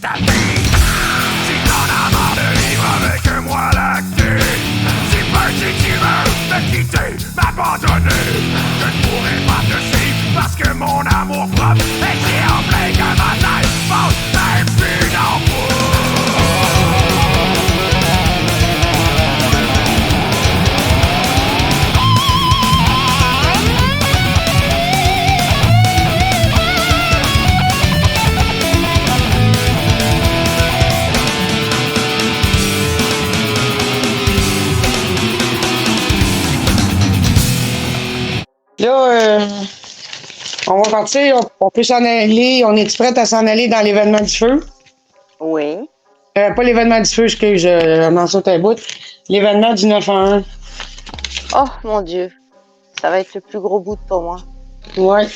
ta vie. Si t'en as marre de vivre avec moi là-dessus, si petit tu veux te quitter, m'abandonner, je ne pourrai pas te suivre parce que mon amour propre est si en plein que ma tête passe même plus dans Là, on va partir, on peut s'en aller. On est prête à s'en aller dans l'événement du feu? Oui. Pas l'événement du feu, excuse, je m'en saute un bout. L'événement du 9 à 1. Oh mon Dieu, ça va être le plus gros bout pour moi. Ouais.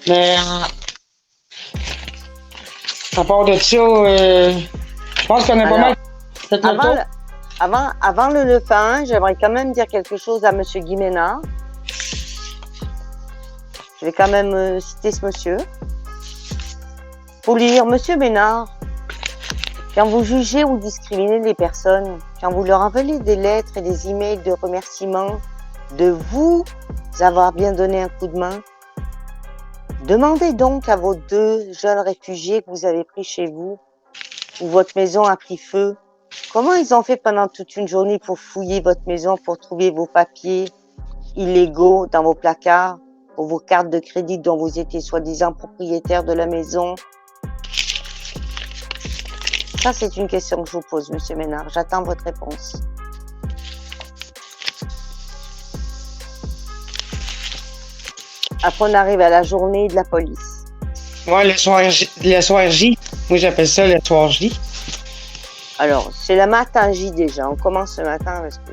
Mais à part de ça, je pense qu'on a pas mal fait le tour. Avant le 9 à 1, j'aimerais quand même dire quelque chose à M. Guy Ménard. Je vais quand même citer ce monsieur. Faut lire, Monsieur Ménard, quand vous jugez ou discriminez les personnes, quand vous leur envoyez des lettres et des emails de remerciement de vous avoir bien donné un coup de main, demandez donc à vos 2 jeunes réfugiés que vous avez pris chez vous, où votre maison a pris feu, comment ils ont fait pendant toute une journée pour fouiller votre maison, pour trouver vos papiers illégaux dans vos placards, pour vos cartes de crédit dont vous étiez soi-disant propriétaire de la maison? Ça, c'est une question que je vous pose, Monsieur Ménard. J'attends votre réponse. Après, on arrive à la journée de la police. Ouais, le soir J. Moi, j'appelle ça le soir J. Alors, c'est le matin J déjà. On commence le matin parce que...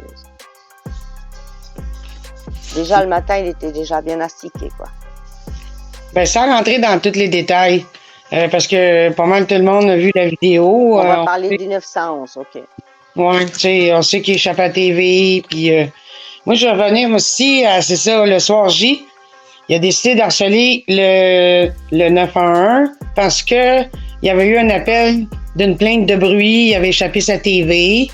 Déjà, le matin, il était déjà bien astiqué, quoi. Ben, sans rentrer dans tous les détails, parce que pas mal tout le monde a vu la vidéo. On va parler du 911, OK. Ouais, tu sais, on sait qu'il échappe à la TV, puis moi, je vais revenir aussi à, c'est ça, le soir J. Il a décidé d'harceler le 911 parce que il y avait eu un appel d'une plainte de bruit, il avait échappé sa TV,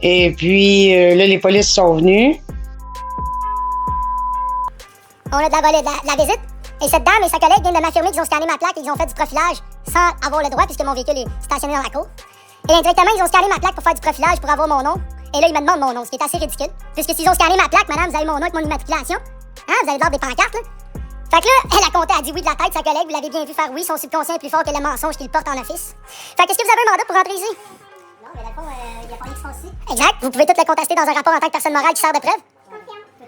et puis là, les polices sont venus. On a de la visite. Et cette dame et sa collègue viennent de m'affirmer qu'ils ont scanné ma plaque et qu'ils ont fait du profilage sans avoir le droit puisque mon véhicule est stationné dans la cour. Et indirectement, ils ont scanné ma plaque pour faire du profilage pour avoir mon nom. Et là, ils me demandent mon nom, ce qui est assez ridicule. Puisque s'ils ont scanné ma plaque, madame, vous avez mon nom avec mon immatriculation. Hein, vous avez l'air des pancartes, là. Fait que là, elle a compté, elle a dit oui de la tête, sa collègue, vous l'avez bien vu faire oui, son subconscient est plus fort que le mensonge qu'il porte en office. Fait que est-ce que vous avez un mandat pour rentrer ici? Non, mais dans le fond, il n'y a pas d'expansion. Exact, vous pouvez tout le contester dans un rapport en tant que personne morale qui sert de preuve.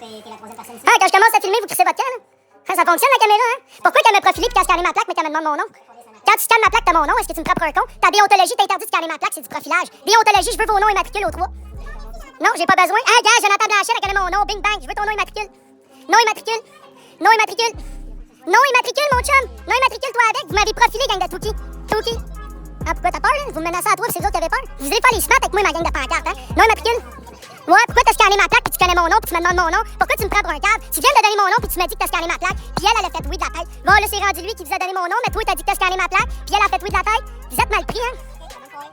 T'es la troisième personne ici. Ah, quand je commence à filmer, vous crissez votre camp, là. Ça fonctionne la caméra, hein? Pourquoi qu'elle m'a profilé et qu'elle a scanné ma plaque mais qu'elle me demande mon nom? Quand tu scannes ma plaque, t'as mon nom, est-ce que tu me prends pour un con? Ta déontologie t'interdit de scanner ma plaque, c'est du profilage. Déontologie, je veux vos noms et matricules aux 3. Non, j'ai pas besoin. Ah, gars, Jonathan Blanchet, elle connaît mon nom, bing bang, je veux ton nom et matricule. Nom et matricule. Nom et matricule. Nom et matricule, mon chum. Nom et matricule, toi avec. Vous m'avez profilé, gang de Touki. Touki. Ah, pourquoi t'as peur, là? Vous me menacez à toi, c'est vous autres qui avez peur? Vous allez pas les smart avec moi, ma gang de pancartes, hein? Nom et matricule. Ouais, pourquoi t'as scanné ma plaque puis tu connais mon nom puis tu me demandes mon nom? Pourquoi tu me prends pour un câble? Tu viens de donner mon nom puis tu m'as dit que t'as scanné ma plaque puis elle a fait oui de la tête. Bon, là, c'est rendu lui qui vous a donné mon nom, mais toi, t'as dit que t'as scanné ma plaque puis elle a fait oui de la tête. Vous êtes mal pris, hein?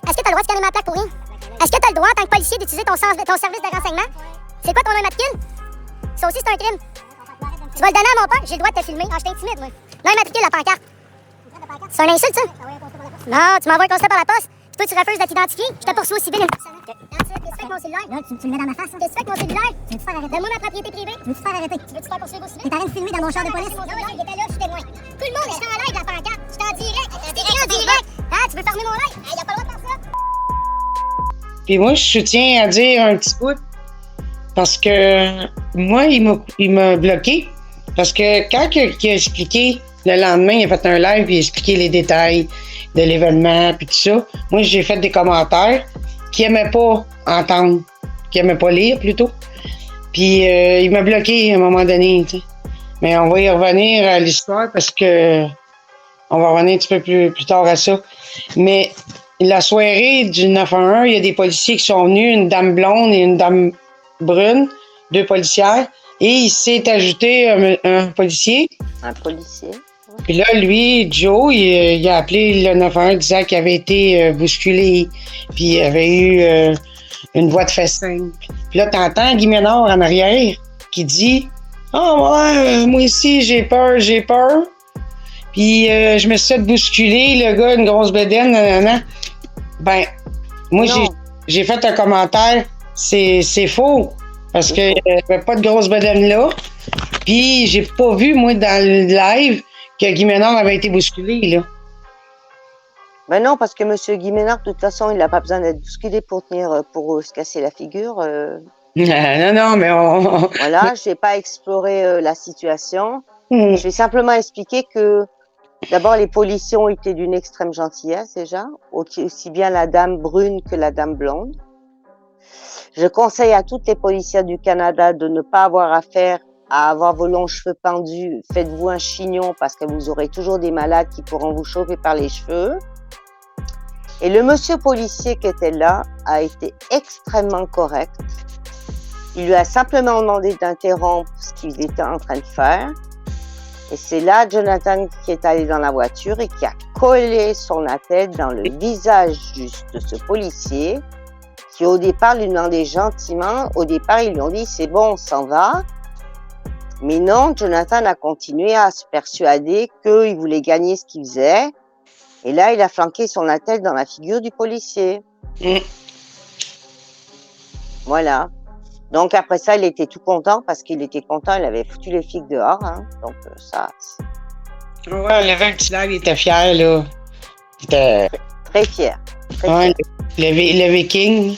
Est-ce que t'as le droit de scanner ma plaque pour rien? Est-ce que t'as le droit, en tant que policier, d'utiliser ton service de renseignement? C'est quoi ton nom immatricule? Ça aussi, c'est un crime. Tu vas le donner à mon père? J'ai le droit de te filmer. Ah, je t'intimide, moi. Nom immatricule, la pancarte. C'est un insulte, ça? Non, tu m'envoies un constat par la poste. Puis toi, tu refuses de t'identifier. Je te poursuis au civil. Qu'est-ce que tu fais avec mon cellulaire? Là, tu me le mets dans ma face. Qu'est-ce que tu fais avec mon cellulaire? Tu veux-tu faire arrêter? Donne-moi ma propriété privée. Tu veux-tu faire arrêter? Tu veux-tu faire poursuivre au civil? T'es en train de filmer dans mon char de police? Non, il était là, je suis témoin. Tout le monde est en live, la pancarte. Je suis en direct. Je t'ai en direct. Ah, tu veux fermer mon live? Il a pas le droit de faire ça. Puis moi, je soutiens à dire un petit bout parce que moi, il m'a bloqué. Parce que quand il a expliqué, le lendemain, il a fait un live et il a expliqué les détails de l'événement puis tout ça. Moi, j'ai fait des commentaires qu'il n'aimait pas entendre, qu'il n'aimait pas lire plutôt. Puis il m'a bloqué à un moment donné, tu sais. Mais on va y revenir à l'histoire parce que on va revenir un petit peu plus tard à ça. Mais la soirée du 911, il y a des policiers qui sont venus, une dame blonde et une dame brune, 2 policières. Et il s'est ajouté un policier. Un policier. Puis là, lui, Joe, il a appelé le 911 disant qu'il avait été bousculé, puis il avait eu une voix de festin. Puis là, t'entends Guy Ménard en arrière qui dit « Ah ouais, moi aussi, j'ai peur. » Puis je me suis fait bousculer, le gars, une grosse bédaine, nanana. Ben, moi, j'ai fait un commentaire, c'est faux, parce qu'il n'y avait pas de grosse bédaine là. Puis j'ai pas vu, moi, dans le live, que Guy Ménard avait été bousculé, là. Ben non, parce que M. Guy Ménard, de toute façon, il n'a pas besoin d'être bousculé pour se casser la figure. Non, mais on... Voilà, je n'ai pas exploré la situation. Mm. Je vais simplement expliquer que, d'abord, les policiers ont été d'une extrême gentillesse, déjà, aussi bien la dame brune que la dame blonde. Je conseille à toutes les policières du Canada de ne pas avoir affaire à avoir vos longs cheveux pendus. Faites-vous un chignon parce que vous aurez toujours des malades qui pourront vous chauffer par les cheveux. Et le monsieur policier qui était là a été extrêmement correct. Il lui a simplement demandé d'interrompre ce qu'il était en train de faire. Et c'est là Jonathan qui est allé dans la voiture et qui a collé son attelle dans le visage de ce policier qui au départ lui demandait gentiment. Au départ, ils lui ont dit « c'est bon, on s'en va ». Mais non, Jonathan a continué à se persuader qu'il voulait gagner ce qu'il faisait. Et là, il a flanqué son attelle dans la figure du policier. Mm. Voilà. Donc après ça, il était tout content parce qu'il était content, il avait foutu les flics dehors. Hein. Donc ça... Ouais, le vin petit lac, il était fier, là. Il était... Très fier. Très Ouais, fier. le viking.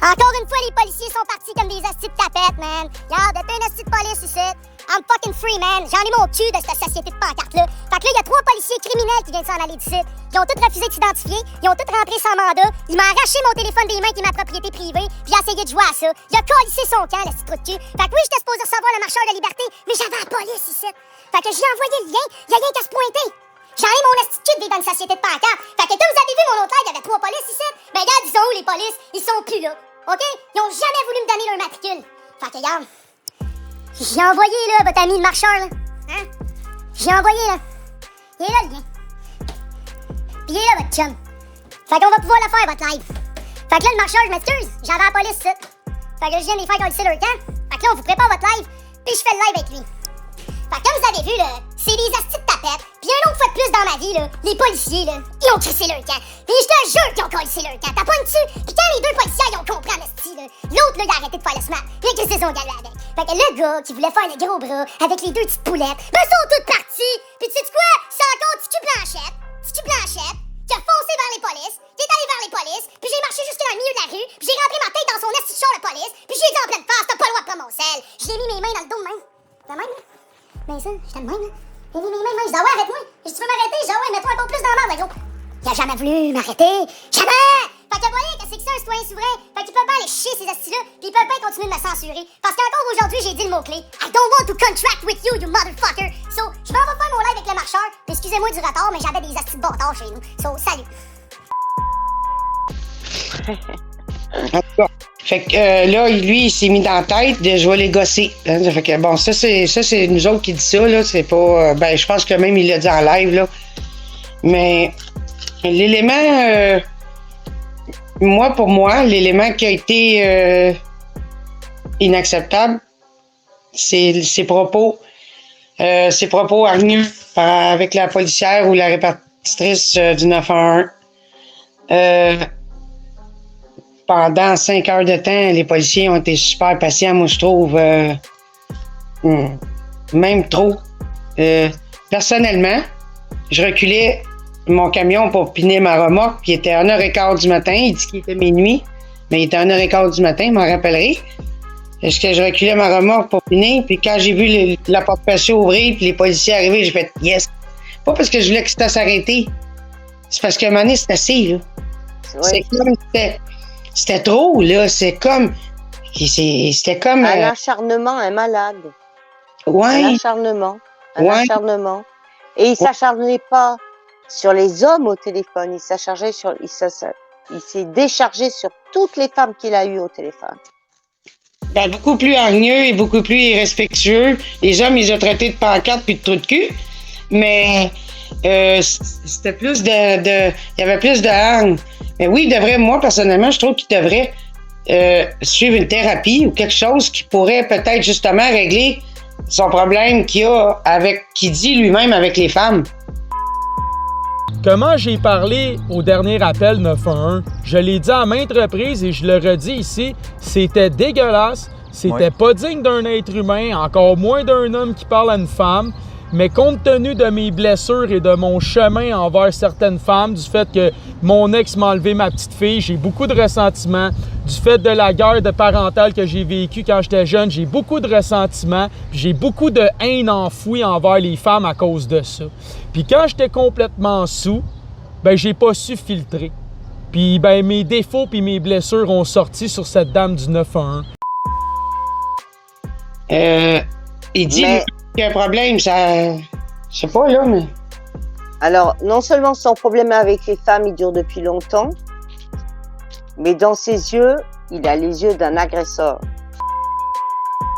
Encore une fois, les policiers sont partis comme des hosties de tapettes, man. Regarde, depuis un hostie de police ici. I'm fucking free, man. J'en ai mon cul de cette société de pancarte-là. Fait que là, il y a 3 policiers criminels qui viennent s'en aller d'ici. Ils ont tous refusé de s'identifier. Ils ont tous rentré sans mandat. Il m'a arraché mon téléphone des mains qui est ma propriété privée. Puis il a essayé de jouer à ça. Il a collissé son camp, le petit trou de cul. Fait que oui, j'étais supposé recevoir le marcheur de liberté, mais j'avais la police ici. Fait que j'ai envoyé le lien. Il y a rien qu'à se pointer. J'en ai mon hostie de cul de vivre dans une société de pancarte. Fait que quand vous avez vu mon autre live, il y avait 3 polices ici. Ben regarde, ils sont où les polices? Ils sont plus là. OK? Ils ont jamais voulu me donner leur matricule. Fait que regarde. J'ai envoyé, là, votre ami le marcheur, là. Hein? J'ai envoyé, là. Il est là, le lien. Puis il est là, votre chum. Fait qu'on va pouvoir le faire, votre live. Fait que là, le marcheur, je m'excuse. J'avais la police, ça. Fait que je viens de les faire coller leur camp. Fait que là, on vous prépare votre live. Puis je fais le live avec lui. Fait que comme vous avez vu, là, c'est des astis de tapettes. Puis un autre fois de plus dans ma vie, là, les policiers, là, ils ont crissé leur camp. Et je te jure qu'ils ont collissé leur camp. T'as pas une dessus? Puis quand les 2 policiers, ils ont compris en esti, là, l'autre, là, il a arrêté de faire le smart. Il a crissé son galop avec. Fait que le gars qui voulait faire le gros bras avec les 2 petites poulettes, ben, sont toutes parties. Puis tu sais quoi? C'est encore Tiki Blanchette, qui a foncé vers les polices, qui est allé vers les polices, puis j'ai marché jusque dans le milieu de la rue, puis j'ai rentré ma tête dans son esti de char de police, puis j'ai dit en pleine face, t'as pas le droit de prendre mon sel. J'ai mis mes mains dans le dos de même. De même, là. Mais ça, j'étais de même, là. J'ai mis mes mains de même. Je dis, ah ouais, arrête-moi. Je dis, tu veux m'arrêter? Je dis, ah ouais, mets-toi encore plus dans la merde, gros. Il a jamais voulu m'arrêter. Jamais! Fait que vous voyez que c'est que ça, un citoyen souverain. Fait qu'ils peuvent pas aller chier ces astis-là, puis ils peuvent pas continuer de me censurer. Parce qu'encore aujourd'hui, j'ai dit le mot-clé. I don't want to contract with you, you motherfucker. So, je m'en vais faire mon live avec le marcheur. Excusez-moi du retard, mais j'avais des astis de bâtards chez nous. So, salut. Fait que là, lui, il s'est mis dans la tête de je vais les gosser. Hein? Fait que bon, ça c'est nous autres qui dit ça, là. C'est pas. Ben, je pense que même il l'a dit en live, là. Mais l'élément. Pour moi, l'élément qui a été inacceptable, c'est ses propos. Ses propos hargneux avec la policière ou la répartitrice du 911. Pendant 5 heures de temps, les policiers ont été super patients, moi je trouve. Même trop. Personnellement, je reculais mon camion pour piner ma remorque, puis il était 1h15 du matin. Il dit qu'il était minuit, mais il était 1h15 du matin, je m'en rappellerai. Est-ce que je reculais ma remorque pour piner, puis quand j'ai vu la porte patio ouvrir, puis les policiers arriver, j'ai fait yes. Pas parce que je voulais que ça s'arrête. C'est parce qu'à un moment donné, c'est assez, là. Ouais. C'était trop, là. C'était comme. Un acharnement, un malade. Ouais. Un acharnement. Un Ouais. acharnement. Et il s'acharnait pas sur les hommes au téléphone. Il s'est déchargé sur toutes les femmes qu'il a eues au téléphone. Ben, beaucoup plus hargneux et beaucoup plus irrespectueux. Les hommes, ils ont traités de pancartes puis de trous de cul. Mais c'était plus il y avait plus de hargne. Mais oui, il devrait, moi, personnellement, je trouve qu'il devrait suivre une thérapie ou quelque chose qui pourrait peut-être justement régler son problème qu'il dit lui-même avec les femmes. Comment j'ai parlé au dernier appel 911, je l'ai dit à maintes reprises et je le redis ici, c'était dégueulasse, c'était pas digne d'un être humain, encore moins d'un homme qui parle à une femme. Mais compte tenu de mes blessures et de mon chemin envers certaines femmes, du fait que mon ex m'a enlevé ma petite fille, j'ai beaucoup de ressentiment. Du fait de la guerre de parentale que j'ai vécue quand j'étais jeune, j'ai beaucoup de ressentiment. J'ai beaucoup de haine enfouie envers les femmes à cause de ça. Puis quand j'étais complètement sous, ben j'ai pas su filtrer. Puis ben mes défauts puis mes blessures ont sorti sur cette dame du 911. Il dit qu'il y a un problème, ça... Je sais pas, là, mais... Alors, non seulement son problème avec les femmes, il dure depuis longtemps, mais dans ses yeux, il a les yeux d'un agresseur.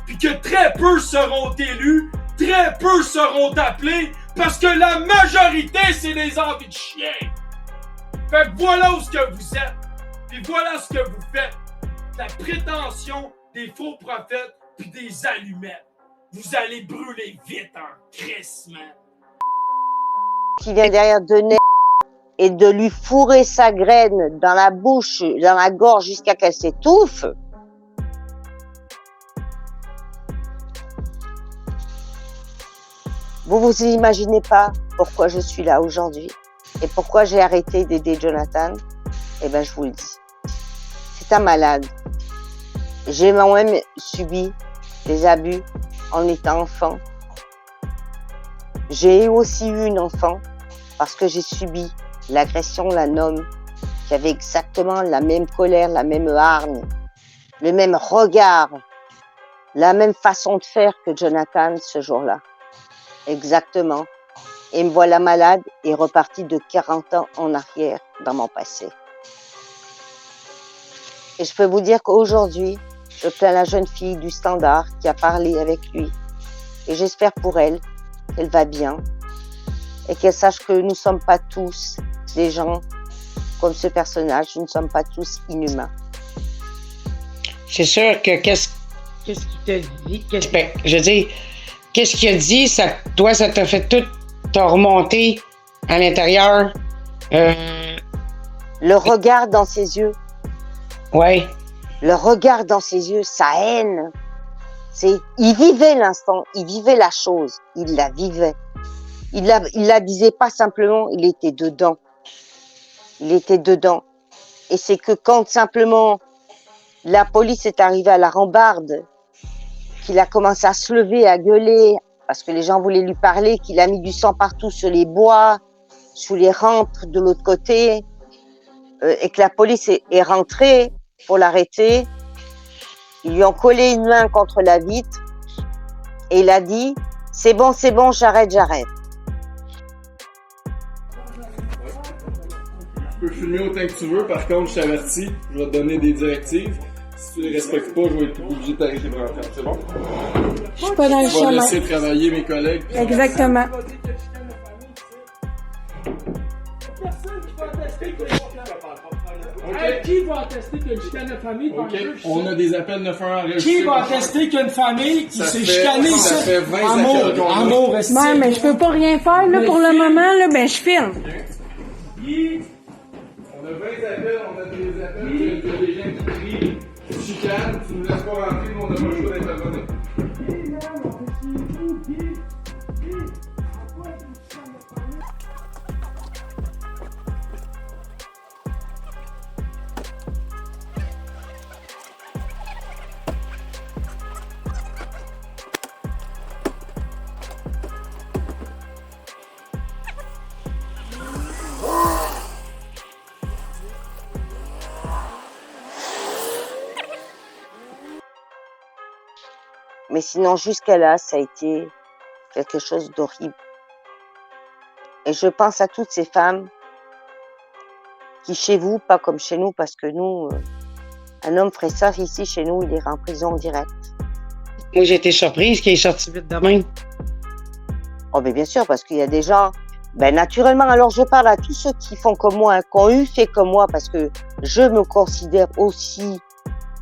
Puis que très peu seront élus, très peu seront appelés, parce que la majorité, c'est des envies de chien. Fait que voilà où ce que vous êtes, puis voilà ce que vous faites. La prétention des faux prophètes, puis des allumettes. Vous allez brûler vite en crissement. Qui vient derrière de nez et de lui fourrer sa graine dans la bouche, dans la gorge jusqu'à qu'elle s'étouffe. Vous vous imaginez pas pourquoi je suis là aujourd'hui et pourquoi j'ai arrêté d'aider Jonathan? Eh ben, je vous le dis. C'est un malade. J'ai moi-même subi des abus en étant enfant. J'ai aussi eu une enfant parce que j'ai subi l'agression d'un homme qui avait exactement la même colère, la même hargne, le même regard, la même façon de faire que Jonathan ce jour-là. Exactement. Et me voilà malade et reparti de 40 ans en arrière dans mon passé. Et je peux vous dire qu'aujourd'hui, je plains la jeune fille du Standard qui a parlé avec lui. Et j'espère pour elle qu'elle va bien et qu'elle sache que nous ne sommes pas tous des gens comme ce personnage, nous ne sommes pas tous inhumains. C'est sûr que qu'est-ce qu'il t'a dit? Je veux dire, qu'est-ce qu'il a dit? Toi, ça t'a fait tout t'a remonté à l'intérieur. Le regard dans ses yeux. Ouais. Le regard dans ses yeux, sa haine. Il vivait l'instant, il vivait la chose, il la vivait. Il la disait pas simplement, il était dedans. Il était dedans. Et c'est que quand simplement la police est arrivée à la rambarde, qu'il a commencé à se lever, à gueuler, parce que les gens voulaient lui parler, qu'il a mis du sang partout sur les bois, sous les rampes de l'autre côté, et que la police est rentrée pour l'arrêter. Ils lui ont collé une main contre la vitre et il a dit « C'est bon, j'arrête. » Tu peux filmer autant que tu veux, par contre, je t'avertis, je vais te donner des directives. Si tu les respectes pas, je vais être obligé de t'arrêter pour entendre. C'est bon? Je suis pas dans le Je vais chemin. laisser travailler mes collègues. Exactement. Qui va attester qu'il y a une chicane de famille? OK, on a des appels 911 enregistrés. Qui va attester qu'il y a une famille qui s'est chicanée ça ici? fait 20 appels qu'on a. Amour, restez. Ouais, mais je peux pas rien faire, là, pour le moment, là, ben, je filme. On a 20 appels, on a des appels, il y a des gens qui crient, tu chicanes, tu nous laisses pas rentrer, nous on a pas le choix d'intervenir. Mais sinon, jusqu'à là, ça a été quelque chose d'horrible. Et je pense à toutes ces femmes qui, chez vous, pas comme chez nous, parce que nous, Un homme ferait ça ici chez nous, il irait en prison direct. Moi, j'ai été surprise qu'il est sorti vite de même. Oh, mais bien sûr, parce qu'il y a des gens, ben, naturellement, alors je parle à tous ceux qui font comme moi, hein, qui ont eu fait comme moi, parce que je me considère aussi,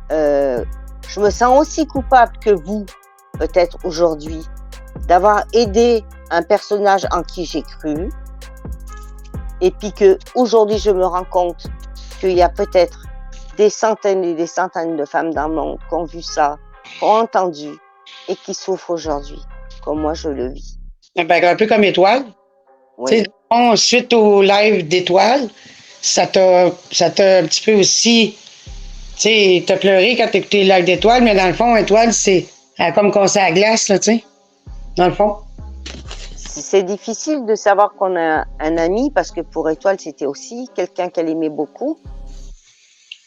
je me sens aussi coupable que vous, peut-être aujourd'hui, d'avoir aidé un personnage en qui j'ai cru, et puis que aujourd'hui je me rends compte qu'il y a peut-être des centaines et des centaines de femmes dans le monde qui ont vu ça, qui ont entendu, et qui souffrent aujourd'hui, comme moi je le vis. Ben, un peu comme Étoile. Oui. Tu sais, bon, suite au live d'Étoile, ça t'a un petit peu aussi. Tu sais, t'as pleuré quand t'as écouté le live d'Étoile, mais dans le fond, Étoile, c'est comme casser la glace, là, tu sais. Dans le fond. C'est difficile de savoir qu'on a un ami, parce que pour Étoile, c'était aussi quelqu'un qu'elle aimait beaucoup,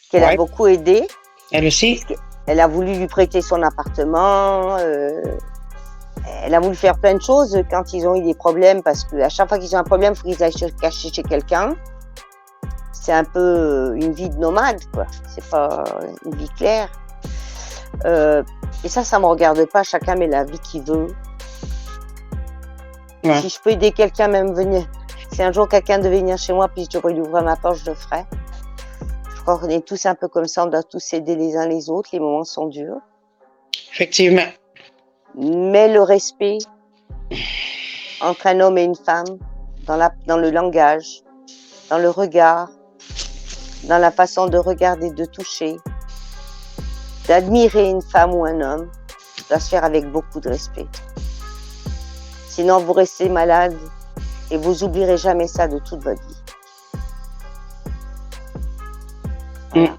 qu'elle a beaucoup aidé. Elle aussi. Elle a voulu lui prêter son appartement. Elle a voulu faire plein de choses quand ils ont eu des problèmes, parce qu'à chaque fois qu'ils ont un problème, il faut qu'ils aillent se cacher chez quelqu'un. C'est un peu une vie de nomade, quoi. C'est pas une vie claire. Et ça me regarde pas. Chacun met la vie qu'il veut. Ouais. Si je peux aider quelqu'un, même venir. Si un jour quelqu'un devait venir chez moi, puis je devrais lui ouvrir ma porte, je le ferais. Je crois qu'on est tous un peu comme ça. On doit tous s'aider les uns les autres. Les moments sont durs. Effectivement. Mais le respect entre un homme et une femme, dans le langage, dans le regard, dans la façon de regarder, de toucher, d'admirer une femme ou un homme, doit se faire avec beaucoup de respect. Sinon, vous restez malade et vous oublierez jamais ça de toute votre vie. Voilà.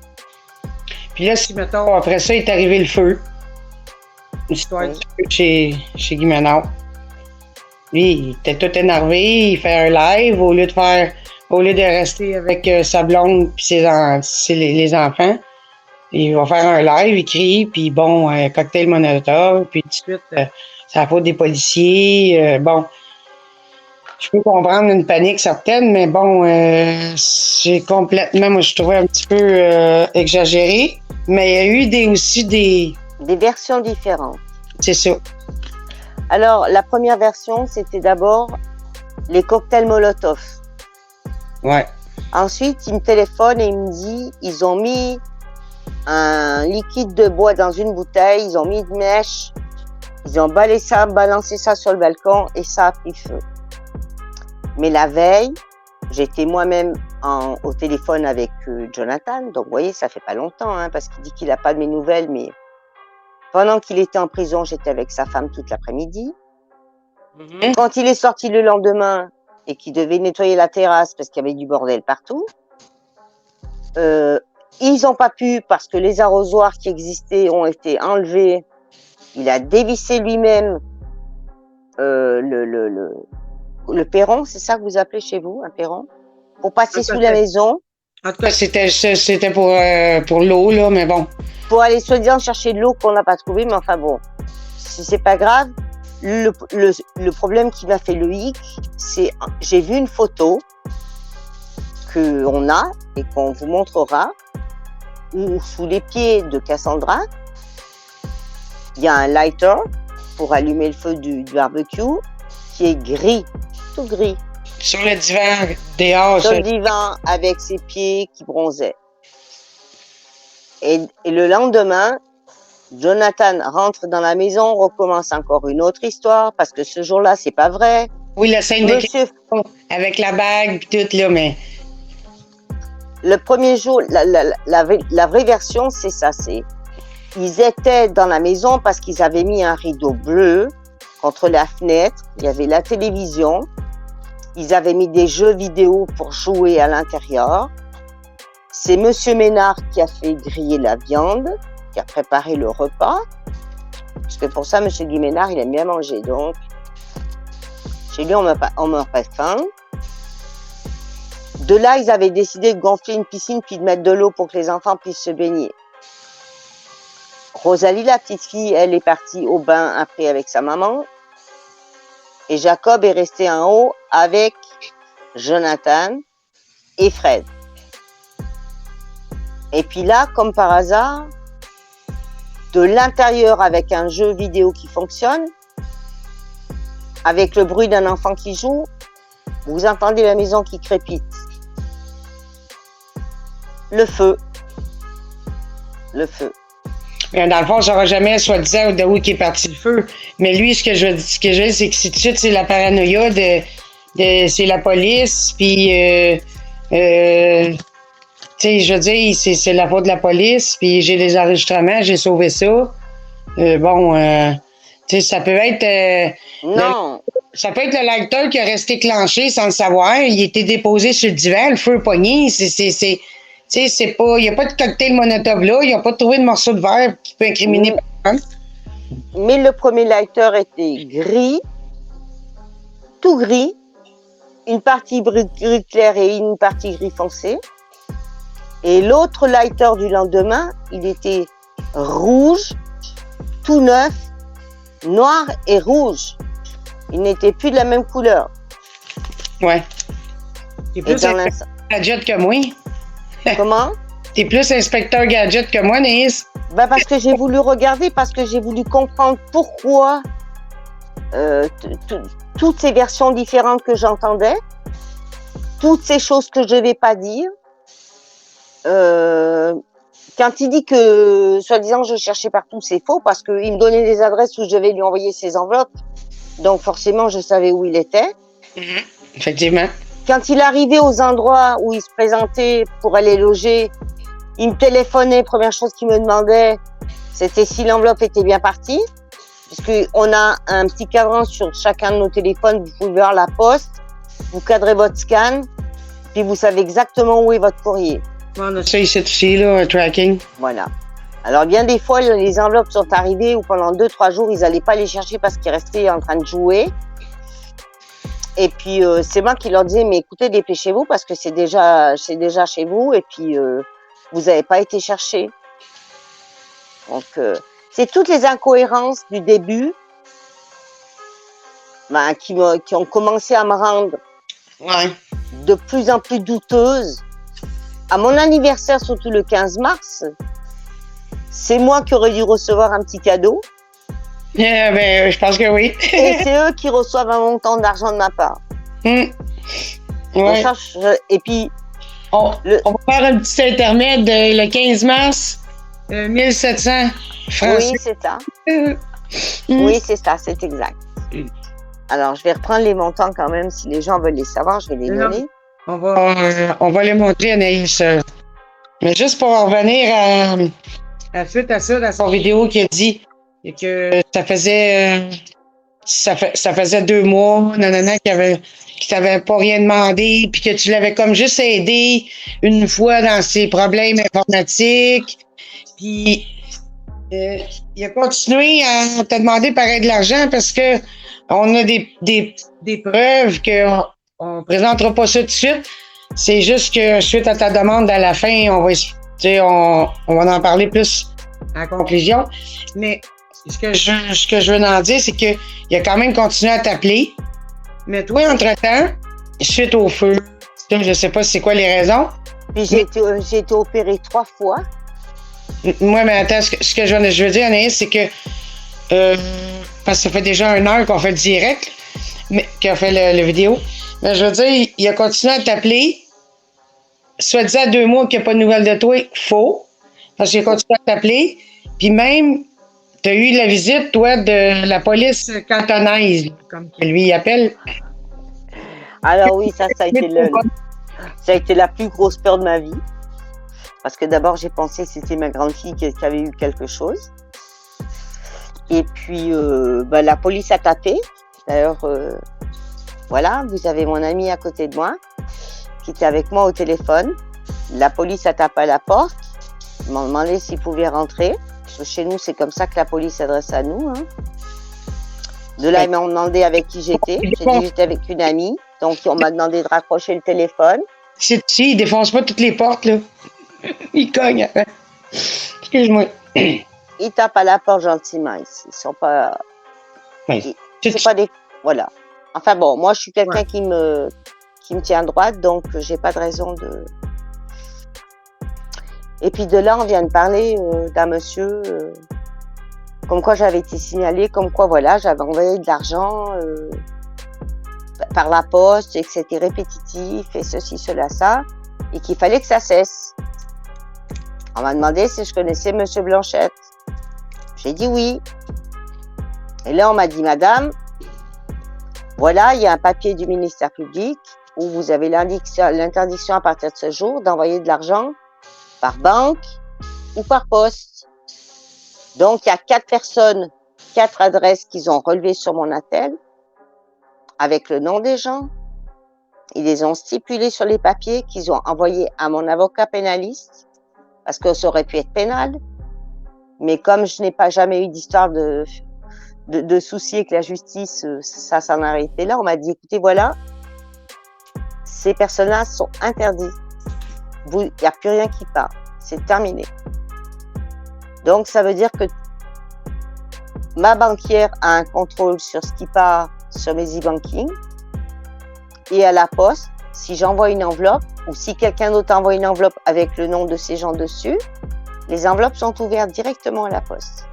Puis là, si, mettons, après ça, est arrivé le feu. L'histoire du feu chez Guy Ménard. Lui, il était tout énervé, il fait un live au lieu de rester avec sa blonde et les enfants. Il va faire un live, il crie, puis bon, cocktail Molotov, puis tout de suite, c'est la faute des policiers. Bon, je peux comprendre une panique certaine, mais bon, c'est complètement, moi, je trouvais un petit peu exagéré. Mais il y a eu aussi des versions différentes. C'est ça. Alors, la première version, c'était d'abord les cocktails Molotov. Ouais. Ensuite, il me téléphone et il me dit, ils ont mis un liquide de bois dans une bouteille, ils ont mis une mèche, ils ont balancé ça sur le balcon et ça a pris feu. Mais la veille, j'étais moi-même au téléphone avec Jonathan, donc vous voyez, ça fait pas longtemps, hein, parce qu'il dit qu'il n'a pas de mes nouvelles, mais pendant qu'il était en prison, j'étais avec sa femme toute l'après-midi. Mm-hmm. Quand il est sorti le lendemain et qu'il devait nettoyer la terrasse parce qu'il y avait du bordel partout, ils n'ont pas pu parce que les arrosoirs qui existaient ont été enlevés. Il a dévissé lui-même le perron, c'est ça que vous appelez chez vous, un perron, pour passer sous la maison. En tout cas, c'était pour l'eau, là, mais bon. Pour aller soi-disant chercher de l'eau qu'on n'a pas trouvée, mais enfin bon, si c'est pas grave. Le problème qui m'a fait le hic, c'est j'ai vu une photo qu'on a et qu'on vous montrera, où sous les pieds de Cassandra, il y a un lighter pour allumer le feu du barbecue qui est gris, tout gris. Sur le divan dehors. Sur le divan avec ses pieds qui bronzaient. Et le lendemain, Jonathan rentre dans la maison, recommence encore une autre histoire, parce que ce jour-là, c'est pas vrai. Oui, la scène de avec la bague et tout, là, mais... Le premier jour, la vraie version, c'est ça, ils étaient dans la maison parce qu'ils avaient mis un rideau bleu contre la fenêtre, il y avait la télévision, ils avaient mis des jeux vidéo pour jouer à l'intérieur. C'est Monsieur Ménard qui a fait griller la viande, qui a préparé le repas. Parce que pour ça, Monsieur Guy Ménard, il aime bien manger. Donc, chez lui, on meurt pas de faim. De là, ils avaient décidé de gonfler une piscine puis de mettre de l'eau pour que les enfants puissent se baigner. Rosalie, la petite fille, elle est partie au bain après avec sa maman. Et Jacob est resté en haut avec Jonathan et Fred. Et puis là, comme par hasard, de l'intérieur avec un jeu vidéo qui fonctionne, avec le bruit d'un enfant qui joue, vous entendez la maison qui crépite. Le feu. Le feu. Mais dans le fond, on ne saura jamais, soi-disant, de où est parti le feu. Mais lui, ce que je veux dire, c'est que tout de suite, c'est la paranoïa c'est la police, puis tu sais, je veux dire, c'est la faute de la police, puis j'ai les enregistrements, j'ai sauvé ça. Tu sais, ça peut être... Non. Ça peut être le lighter qui a resté clenché sans le savoir. Il était déposé sur le divan, le feu pogné. Tu sais, c'est pas... Il n'y a pas de cocktail Molotov là. Ils n'ont pas trouvé de morceau de verre qui peut incriminer personne. Mais le premier lighter était gris, tout gris, une partie gris clair et une partie gris foncé. Et l'autre lighter du lendemain, il était rouge, tout neuf, noir et rouge. Il n'était plus de la même couleur. Ouais. T'es plus inspecteur gadget que moi. Comment? T'es plus inspecteur gadget que moi, Naïs. Ben parce que j'ai voulu regarder, parce que j'ai voulu comprendre pourquoi toutes ces versions différentes que j'entendais, toutes ces choses que je ne vais pas dire. Quand il dit que, soi-disant, je cherchais partout, c'est faux, parce qu'il me donnait des adresses où je devais lui envoyer ses enveloppes. Donc forcément, je savais où il était. Effectivement. Quand il arrivait aux endroits où il se présentait pour aller loger, il me téléphonait. Première chose qu'il me demandait, c'était si l'enveloppe était bien partie. Puisqu'on a un petit cadran sur chacun de nos téléphones. Vous pouvez voir la poste, vous cadrez votre scan, puis vous savez exactement où est votre courrier. On a ça ici aussi, là, un tracking. Voilà. Alors bien des fois, les enveloppes sont arrivées où pendant 2-3 jours, ils n'allaient pas les chercher parce qu'ils restaient en train de jouer. Et puis c'est moi qui leur disais, mais écoutez, dépêchez-vous parce que c'est déjà chez vous et puis vous n'avez pas été chercher. Donc c'est toutes les incohérences du début qui ont commencé à me rendre de plus en plus douteuse. À mon anniversaire, surtout le 15 mars, c'est moi qui aurais dû recevoir un petit cadeau. Je pense que oui. Et c'est eux qui reçoivent un montant d'argent de ma part. Ouais. Et puis... On va faire un petit intermède le 15 mars, 1700 francs. Oui, c'est ça. Oui, c'est ça, c'est exact. Alors, je vais reprendre les montants quand même. Si les gens veulent les savoir, je vais les donner. On va les montrer, Anaïs. Mais juste pour en revenir à suite à ça, dans son vidéo qui a dit que ça faisait 2 mois, qui t'avait pas rien demandé, puis que tu l'avais comme juste aidé une fois dans ses problèmes informatiques. Puis il a continué à te demander pareil de l'argent parce que on a des preuves qu'on ne présentera pas ça tout de suite. C'est juste que suite à ta demande à la fin, on va en parler plus en conclusion. Mais ce que je veux en dire, c'est qu'il a quand même continué à t'appeler. Mais toi, entre-temps, suite au feu, je ne sais pas c'est quoi les raisons. Puis j'ai été opérée 3 fois. Moi, mais attends, ce que je veux dire, Anaïs, c'est que parce que ça fait déjà 1 heure qu'on fait le direct, qu'on fait le vidéo. Mais je veux dire, il a continué à t'appeler. Soit-disant 2 mois qu'il n'y a pas de nouvelles de toi, faux. Parce qu'il a continué à t'appeler. Puis même, tu as eu la visite, toi, de la police cantonaise, comme lui appelle. Alors oui, ça a été la plus grosse peur de ma vie. Parce que d'abord, j'ai pensé que c'était ma grande fille qui avait eu quelque chose. Et puis, la police a tapé. D'ailleurs, voilà, vous avez mon ami à côté de moi, qui était avec moi au téléphone. La police a tapé à la porte. Ils m'ont demandé s'ils pouvaient rentrer. Parce que chez nous, c'est comme ça que la police s'adresse à nous. Hein. De là, ils m'ont demandé avec qui j'étais. J'ai dit que j'étais avec une amie. Donc, on m'a demandé de raccrocher le téléphone. Ils défoncent pas toutes les portes, là. Ils cognent. Excuse-moi. Ils tapent à la porte gentiment ici. Ils sont pas... Oui. C'est pas des... Voilà. Enfin bon, moi, je suis quelqu'un qui me tient droite, donc j'ai pas de raison de... Et puis de là, on vient de parler d'un monsieur, comme quoi j'avais été signalée, comme quoi voilà, j'avais envoyé de l'argent par la poste et que c'était répétitif et ceci, cela, ça, et qu'il fallait que ça cesse. On m'a demandé si je connaissais monsieur Blanchette. J'ai dit oui. Et là, on m'a dit, madame, voilà, il y a un papier du ministère public où vous avez l'interdiction à partir de ce jour d'envoyer de l'argent par banque ou par poste. Donc, il y a 4 personnes, 4 adresses qu'ils ont relevées sur mon attel avec le nom des gens. Ils les ont stipulés sur les papiers qu'ils ont envoyés à mon avocat pénaliste parce que ça aurait pu être pénal. Mais comme je n'ai pas jamais eu d'histoire de soucis avec la justice, ça s'en a arrêté là. On m'a dit, écoutez, voilà, ces personnes-là sont interdites. Il n'y a plus rien qui part. C'est terminé. Donc, ça veut dire que ma banquière a un contrôle sur ce qui part sur mes e-banking et à la poste, si j'envoie une enveloppe ou si quelqu'un d'autre envoie une enveloppe avec le nom de ces gens dessus, les enveloppes sont ouvertes directement à la poste.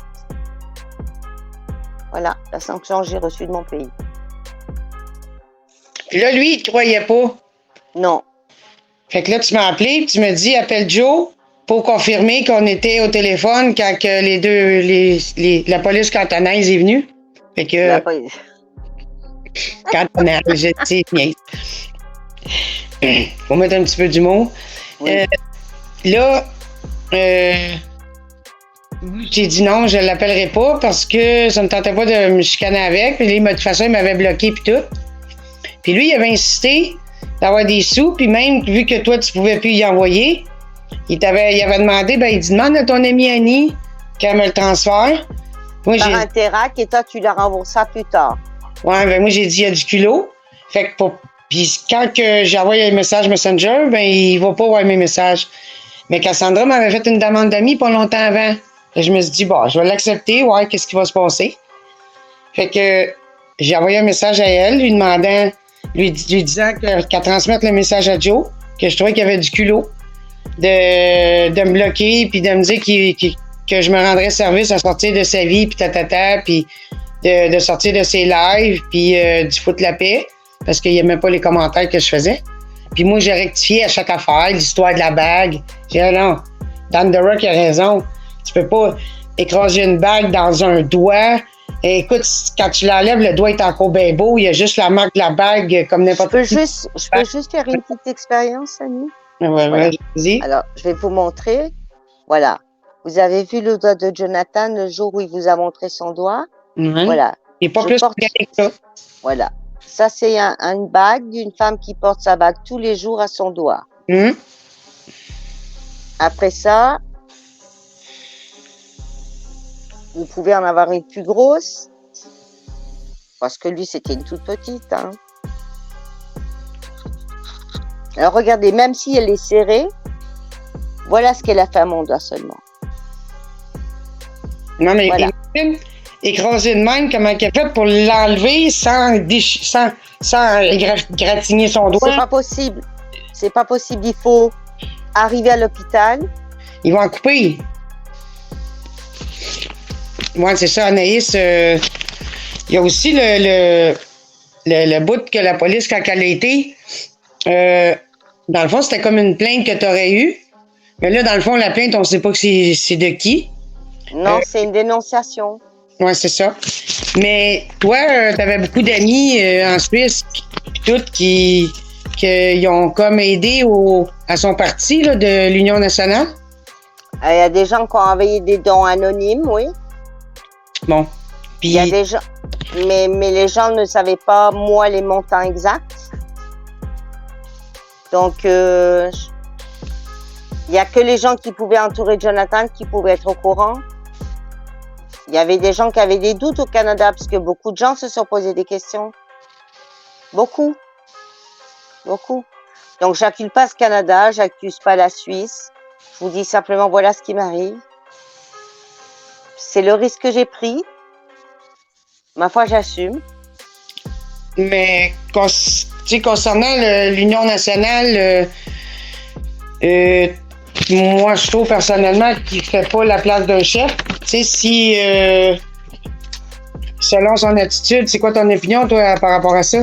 Voilà la sanction que j'ai reçue de mon pays. Puis là, lui, il te croyait pas. Non. Fait que là, tu m'as appelé et tu m'as dit, appelle Joe pour confirmer qu'on était au téléphone quand que la police cantonaise est venue. Fait que... La police. Cantonaise, je sais bien. Faut mettre un petit peu d'humour. Oui. Là, j'ai dit non, je l'appellerai pas parce que ça ne me tentait pas de me chicaner avec. Puis là, de toute façon, il m'avait bloqué puis tout. Puis lui, il avait insisté d'avoir des sous, puis même vu que toi, tu pouvais plus y envoyer, il avait demandé, il dit, demande à ton amie Annie qu'elle me le transfère. Moi, par Interac, et toi, tu la rembourseras plus tard. Ouais, moi, j'ai dit, il y a du culot. Fait que puis quand que j'envoie un message Messenger, il va pas voir mes messages. Mais Cassandra m'avait fait une demande d'amis pas longtemps avant. Et je me suis dit, je vais l'accepter, qu'est-ce qui va se passer? Fait que j'ai envoyé un message à elle, lui disant qu'elle transmette le message à Joe, que je trouvais qu'il y avait du culot de me bloquer, puis de me dire que je me rendrais service à sortir de sa vie, puis puis de sortir de ses lives, puis du foutre la paix, parce qu'il n'aimait pas les commentaires que je faisais. Puis moi, j'ai rectifié à chaque affaire, l'histoire de la bague. J'ai dit, non, Dan The Rock a raison. Tu peux pas écraser une bague dans un doigt. Et écoute, quand tu l'enlèves, le doigt est encore bien beau. Il y a juste la marque de la bague comme n'importe qui. Je peux juste faire une petite expérience, Annie? Ouais, vas-y. Alors, je vais vous montrer. Voilà. Vous avez vu le doigt de Jonathan le jour où il vous a montré son doigt? Mm-hmm. Voilà. Il n'est pas plus que ça. Voilà. Ça, c'est une bague d'une femme qui porte sa bague tous les jours à son doigt. Mm-hmm. Après ça, vous pouvez en avoir une plus grosse. Parce que lui, c'était une toute petite. Hein. Alors, regardez, même si elle est serrée, voilà ce qu'elle a fait à mon doigt seulement. Non, mais voilà. Imagine, écraser de même, comment elle a fait pour l'enlever sans gratigner son doigt? C'est pas possible. C'est pas possible. Il faut arriver à l'hôpital. Ils vont en couper. Ouais, c'est ça, Anaïs. Il y a aussi le bout que la police, quand elle a été, dans le fond, c'était comme une plainte que tu aurais eue. Mais là, dans le fond, la plainte, on ne sait pas que c'est de qui. Non, c'est une dénonciation. Oui, c'est ça. Mais toi, tu avais beaucoup d'amis en Suisse, toutes qui ont comme aidé à son parti là, de l'Union nationale. Il y a des gens qui ont envoyé des dons anonymes, oui. Bon. Puis il y a des gens, mais les gens ne savaient pas, moi, les montants exacts. Donc, il n'y a que les gens qui pouvaient entourer Jonathan qui pouvaient être au courant. Il y avait des gens qui avaient des doutes au Canada, parce que beaucoup de gens se sont posés des questions. Beaucoup. Beaucoup. Donc, j'accuse pas ce Canada, j'accuse pas la Suisse. Je vous dis simplement, voilà ce qui m'arrive. C'est le risque que j'ai pris. Ma foi, j'assume. Mais concernant l'Union nationale, moi, je trouve personnellement qu'il fait pas la place d'un chef. Tu sais, si, selon son attitude, c'est quoi ton opinion, toi, par rapport à ça?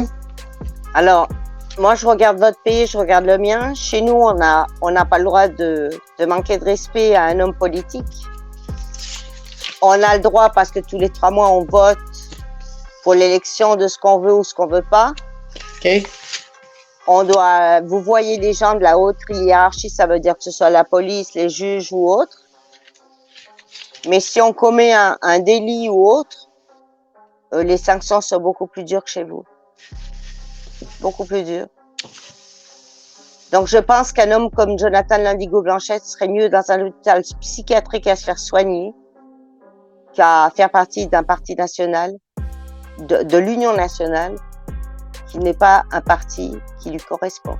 Alors, moi, je regarde votre pays, je regarde le mien. Chez nous, on n'a pas le droit de manquer de respect à un homme politique. On a le droit parce que tous les 3 mois, on vote pour l'élection de ce qu'on veut ou ce qu'on veut pas. OK. Vous voyez les gens de la haute hiérarchie, ça veut dire que ce soit la police, les juges ou autres. Mais si on commet un délit ou autre, les sanctions sont beaucoup plus dures que chez vous. Beaucoup plus dures. Donc, je pense qu'un homme comme Jonathan Lindigo-Blanchette serait mieux dans un hôpital psychiatrique à se faire soigner qu'à faire partie d'un parti national, de l'Union nationale, qui n'est pas un parti qui lui correspond.